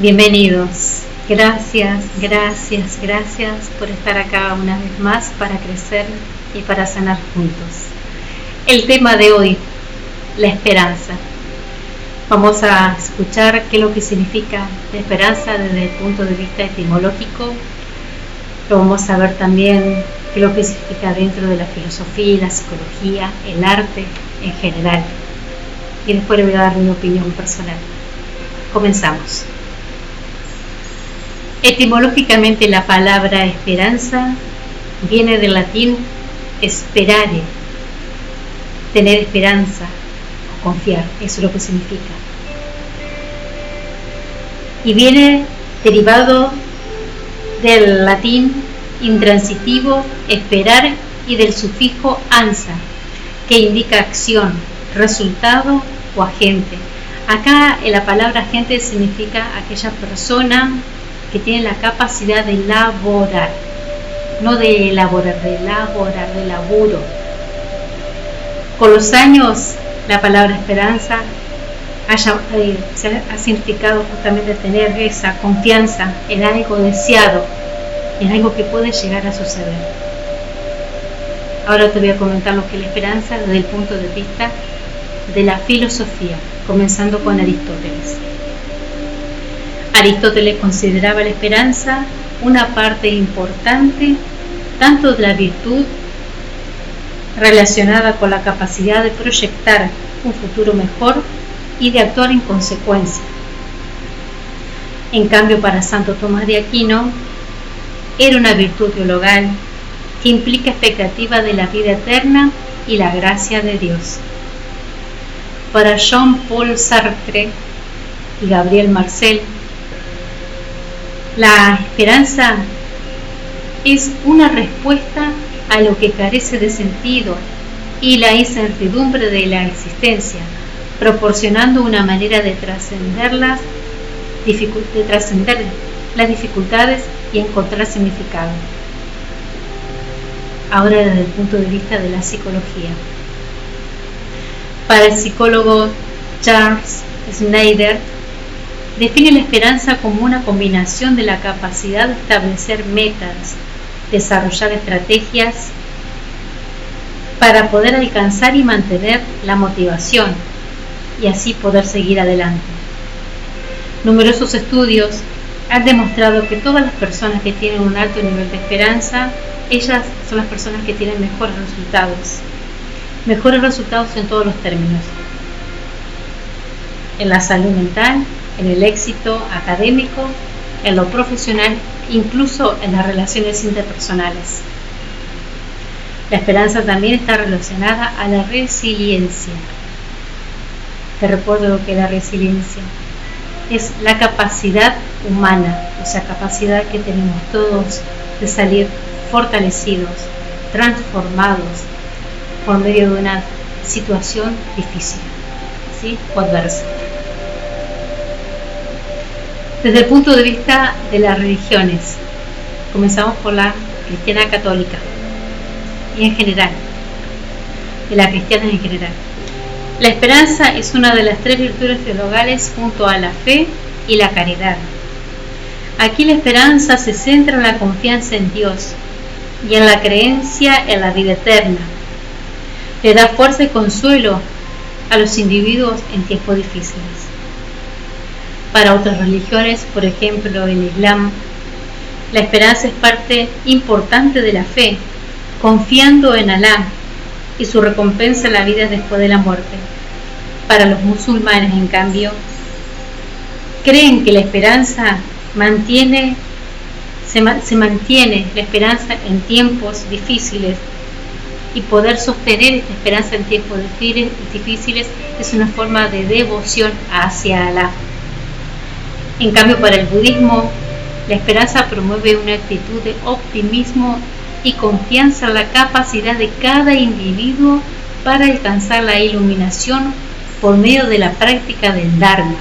Bienvenidos. Gracias por estar acá una vez más para crecer y para sanar juntos. El tema de hoy, la esperanza. Vamos a escuchar qué es lo que significa la esperanza desde el punto de vista etimológico. Lo vamos a ver también qué es lo que significa dentro de la filosofía, la psicología, el arte en general. Y después le voy a dar mi opinión personal. Comenzamos. Etimológicamente la palabra esperanza viene del latín sperare, tener esperanza o confiar, eso es lo que significa. Y viene derivado del latín intransitivo esperar y del sufijo ansa, que indica acción, resultado o agente. Acá la palabra agente significa aquella persona que tiene la capacidad de laborar, no de elaborar, de laborar, de laburo. Con los años, la palabra esperanza se ha significado justamente tener esa confianza en algo deseado, en algo que puede llegar a suceder. Ahora te voy a comentar lo que es la esperanza desde el punto de vista de la filosofía, comenzando con Aristóteles. Aristóteles consideraba la esperanza una parte importante tanto de la virtud relacionada con la capacidad de proyectar un futuro mejor y de actuar en consecuencia. En cambio, para Santo Tomás de Aquino, era una virtud teologal que implica expectativa de la vida eterna y la gracia de Dios. Para Jean-Paul Sartre y Gabriel Marcel, la esperanza es una respuesta a lo que carece de sentido y la incertidumbre de la existencia, proporcionando una manera de trascender las dificultades y encontrar significado. Ahora desde el punto de vista de la psicología. Para el psicólogo Charles Schneider, define la esperanza como una combinación de la capacidad de establecer metas, desarrollar estrategias para poder alcanzar y mantener la motivación y así poder seguir adelante. Numerosos estudios han demostrado que todas las personas que tienen un alto nivel de esperanza, ellas son las personas que tienen mejores resultados en todos los términos, en la salud mental, en el éxito académico, en lo profesional, incluso en las relaciones interpersonales. La esperanza también está relacionada a la resiliencia. Te recuerdo lo que es la resiliencia. Es la capacidad humana, o sea, capacidad que tenemos todos de salir fortalecidos, transformados por medio de una situación difícil, ¿sí? O adversa. Desde el punto de vista de las religiones, comenzamos por la cristiana católica y en general, de la cristiana en general. La esperanza es una de las tres virtudes teologales junto a la fe y la caridad. Aquí la esperanza se centra en la confianza en Dios y en la creencia en la vida eterna. Le da fuerza y consuelo a los individuos en tiempos difíciles. Para otras religiones, por ejemplo el Islam, la esperanza es parte importante de la fe, confiando en Alá y su recompensa en la vida después de la muerte. Para los musulmanes, en cambio, creen que la esperanza se mantiene la esperanza en tiempos difíciles, y poder sostener esta esperanza en tiempos difíciles es una forma de devoción hacia Alá. En cambio, para el budismo, la esperanza promueve una actitud de optimismo y confianza en la capacidad de cada individuo para alcanzar la iluminación por medio de la práctica del Dharma,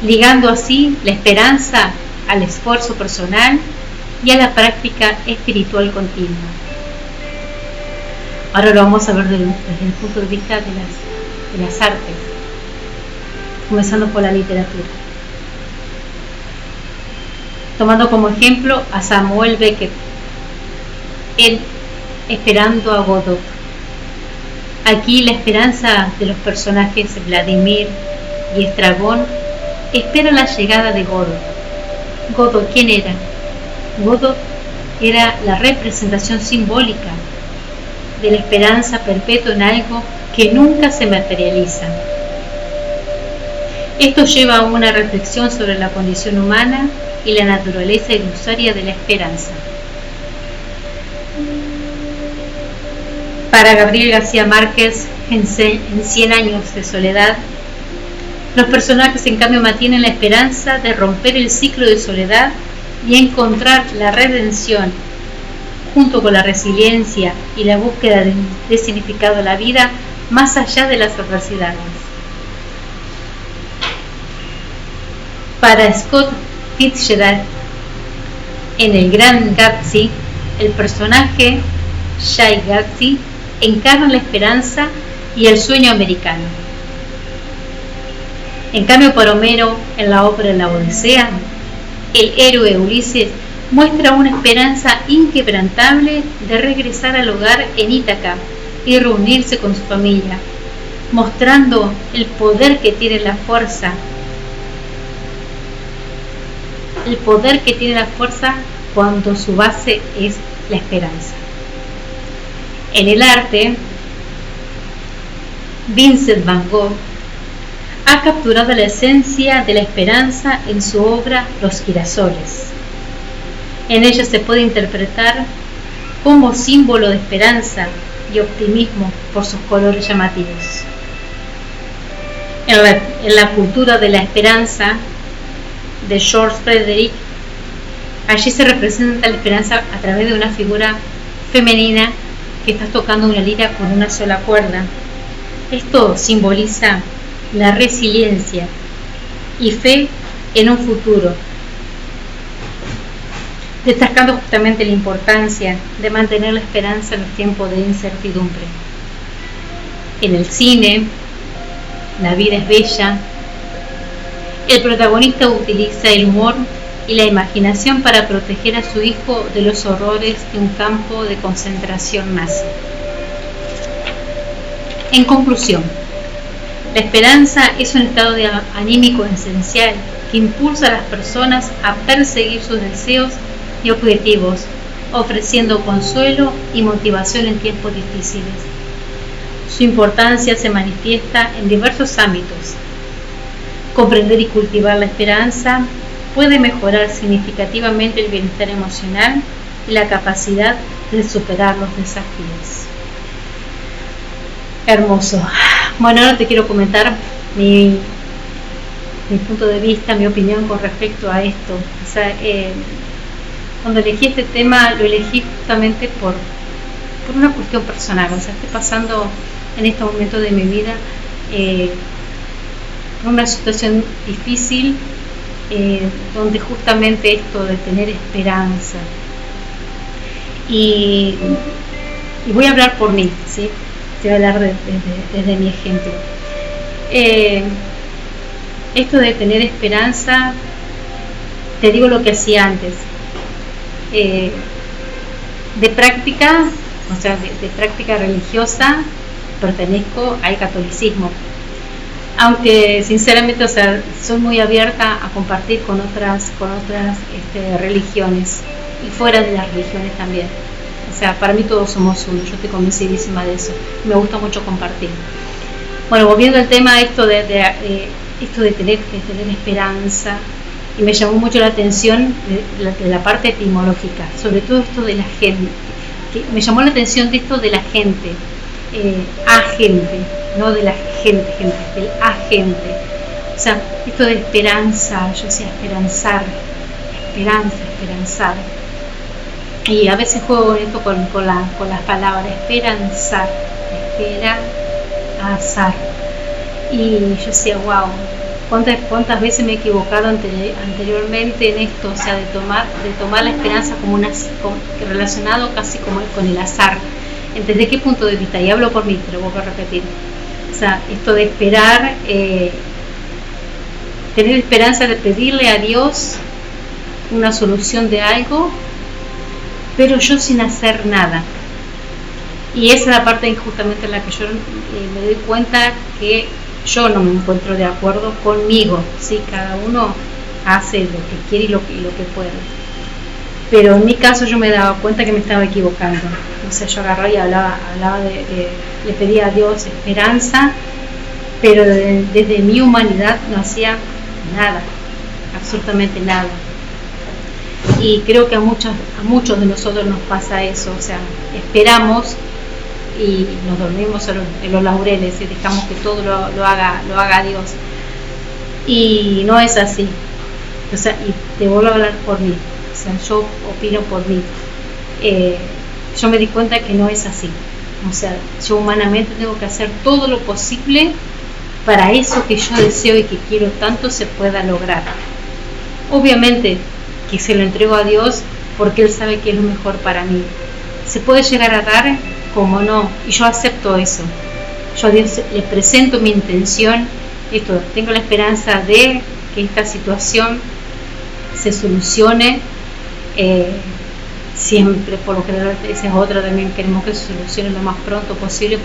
ligando así la esperanza al esfuerzo personal y a la práctica espiritual continua. Ahora lo vamos a ver desde el punto de vista de las artes. comenzando por la literatura. Tomando como ejemplo a Samuel Beckett, él esperando a Godot. Aquí la esperanza de los personajes Vladimir y Estragón espera la llegada de Godot. Godot, ¿quién era? Godot era la representación simbólica de la esperanza perpetua en algo que nunca se materializa. Esto lleva a una reflexión sobre la condición humana y la naturaleza ilusoria de la esperanza. Para Gabriel García Márquez, en 100 años de soledad, los personajes en cambio mantienen la esperanza de romper el ciclo de soledad y encontrar la redención, junto con la resiliencia y la búsqueda de significado a la vida más allá de las adversidades. Para Scott Fitzgerald, en El Gran Gatsby, el personaje Jay Gatsby encarna la esperanza y el sueño americano. En cambio, para Homero, en la ópera La Odisea, el héroe Ulises muestra una esperanza inquebrantable de regresar al hogar en Ítaca y reunirse con su familia, mostrando el poder que tiene la fuerza. El poder que tiene la fuerza cuando su base es la esperanza. En el arte, Vincent van Gogh ha capturado la esencia de la esperanza en su obra Los girasoles. En ella se puede interpretar como símbolo de esperanza y optimismo por sus colores llamativos. En la cultura de la esperanza de George Frederick, allí se representa la esperanza a través de una figura femenina que está tocando una lira con una sola cuerda. Esto simboliza la resiliencia y fe en un futuro, destacando justamente la importancia de mantener la esperanza en los tiempos de incertidumbre. En el cine, La vida es bella, el protagonista utiliza el humor y la imaginación para proteger a su hijo de los horrores de un campo de concentración nazi. En conclusión, la esperanza es un estado anímico esencial que impulsa a las personas a perseguir sus deseos y objetivos, ofreciendo consuelo y motivación en tiempos difíciles. Su importancia se manifiesta en diversos ámbitos. Comprender y cultivar la esperanza puede mejorar significativamente el bienestar emocional y la capacidad de superar los desafíos. Hermoso. Bueno, ahora te quiero comentar mi punto de vista, mi opinión con respecto a esto. O sea, cuando elegí este tema, lo elegí justamente por una cuestión personal. O sea, estoy pasando en este momento de mi vida por una situación difícil, donde justamente esto de tener esperanza. Y voy a hablar por mí, ¿sí? Te voy a hablar desde mi ejemplo. Esto de tener esperanza, te digo lo que hacía antes. De práctica, o sea, de práctica religiosa, pertenezco al catolicismo. Aunque sinceramente, o sea, soy muy abierta a compartir con otras religiones y fuera de las religiones también. O sea, para mí todos somos uno, yo estoy convencidísima de eso. Me gusta mucho compartir. Bueno, volviendo al tema, esto de tener esperanza, y me llamó mucho la atención de la parte etimológica, sobre todo esto de la gente. Me llamó la atención de esto de la gente, agente, no de la gente, del agente. O sea, esto de esperanza, yo decía esperanzar, esperanzar. Y a veces juego esto con las palabras, esperanzar, azar. Y yo decía, wow, ¿cuántas veces me he equivocado anteriormente en esto? O sea, de tomar la esperanza como relacionado casi como con el azar. ¿Desde qué punto de vista? Y hablo por mí, pero vuelvo a repetir. O sea, esto de esperar tener esperanza de pedirle a Dios una solución de algo, pero yo sin hacer nada. Y esa es la parte justamente en la que yo me doy cuenta que yo no me encuentro de acuerdo conmigo, ¿sí? Cada uno hace lo que quiere y lo que puede. Pero en mi caso yo me daba cuenta que me estaba equivocando. Entonces yo agarraba y hablaba le pedía a Dios esperanza, pero desde mi humanidad no hacía nada, absolutamente nada. Y creo que a muchos de nosotros nos pasa eso, o sea, esperamos y nos dormimos en los laureles y dejamos que todo lo haga Dios. Y no es así. O sea, y te vuelvo a hablar por mí, o sea, yo opino por mí. Yo me di cuenta que no es así. O sea, yo humanamente tengo que hacer todo lo posible para eso que yo deseo y que quiero tanto se pueda lograr. Obviamente que se lo entrego a Dios porque Él sabe que es lo mejor para mí. Se puede llegar a dar, como no, y yo acepto eso. Yo a Dios le presento mi intención, esto, tengo la esperanza de que esta situación se solucione, siempre, por lo general esa es otra también, queremos que se solucione lo más pronto posible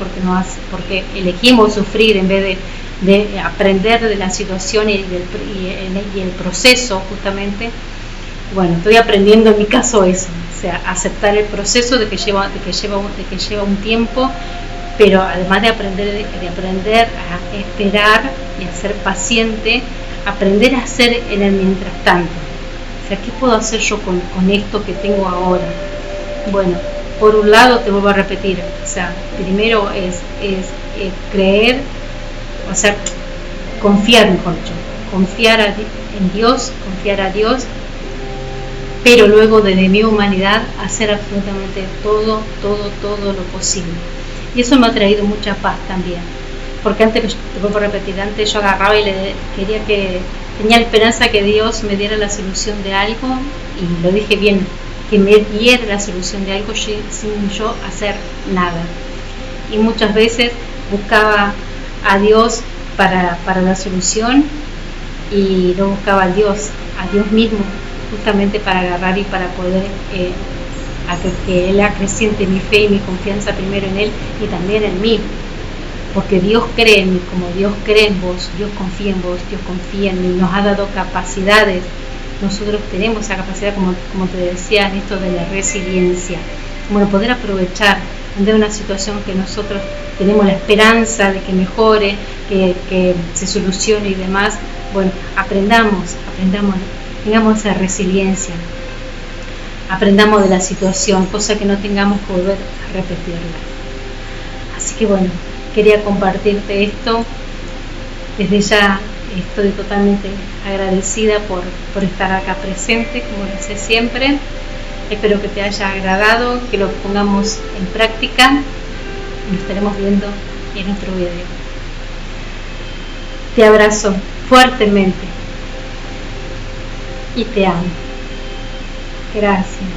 porque elegimos sufrir en vez de aprender de la situación y el proceso justamente. Bueno, estoy aprendiendo en mi caso eso, o sea, aceptar el proceso de que lleva un tiempo, pero además de aprender a esperar y a ser paciente, aprender a hacer en el mientras tanto. O sea, ¿qué puedo hacer yo con esto que tengo ahora? Bueno, por un lado te vuelvo a repetir, o sea, primero es creer, o sea, confiar, mejor dicho, confiar en Dios, confiar a Dios, pero luego desde mi humanidad hacer absolutamente todo lo posible. Y eso me ha traído mucha paz también, porque antes, te vuelvo a repetir, antes yo agarraba y tenía la esperanza que Dios me diera la solución de algo, y lo dije bien, que me diera la solución de algo sin yo hacer nada. Y muchas veces buscaba a Dios para la solución y no buscaba a Dios mismo, justamente para agarrar y para poder que Él acreciente mi fe y mi confianza primero en Él y también en mí, porque Dios cree en mí, como Dios cree en vos, Dios confía en vos, Dios confía en mí, nos ha dado capacidades, nosotros tenemos esa capacidad, como te decía, en esto de la resiliencia, bueno, poder aprovechar de una situación que nosotros tenemos la esperanza de que mejore, que se solucione y demás. Bueno, aprendamos, tengamos esa resiliencia, aprendamos de la situación, cosa que no tengamos que volver a repetirla. Así que bueno, quería compartirte esto. Desde ya estoy totalmente agradecida por estar acá presente, como lo sé siempre. Espero que te haya agradado, que lo pongamos en práctica y nos estaremos viendo en otro video. Te abrazo fuertemente y te amo. Gracias.